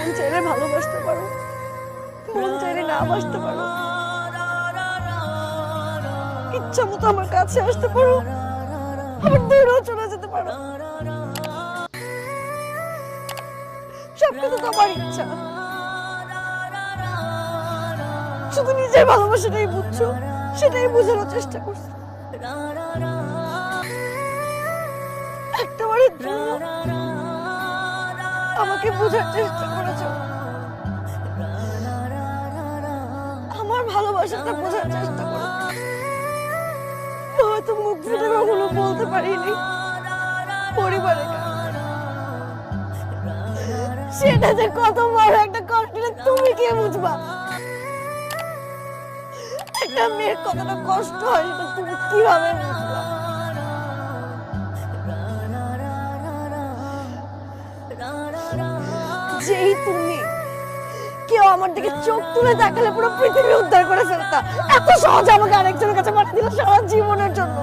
মন চাইলে ভালোবাসতে পারো, মন চাইলে না বাসতে পারো, ইচ্ছা মতো আমার কাছে আসতে পারো, আবার দূরেও চলে যেতে পারো। সবকিছু তোমার ইচ্ছা, শুধু নিজের ভালোবাসাটাই বুঝছো, সেটাই বোঝানোর চেষ্টা করছো। একটাবারের জন্য আমাকে বোঝার চেষ্টা করেছো, আমার ভালোবাসাটা বোঝার চেষ্টা করো। হয়তো মুখ ফুটে কখনো বলতে পারিনি পরিবারের কারণে, সেটা যে কত বড় একটা কষ্ট তুমি কে বুঝবা। একটা মেয়ের কতটা কষ্ট হয় সেটা তুমি কিভাবে বুঝবা। যেই তুমি, কেউ আমার দিকে চোখ তুলে তাকালে পুরো পৃথিবী উদ্ধার করে ফেলতা, এত সহজে আমাকে আরেকজনের কাছে পাঠিয়ে দিল সারা জীবনের জন্য।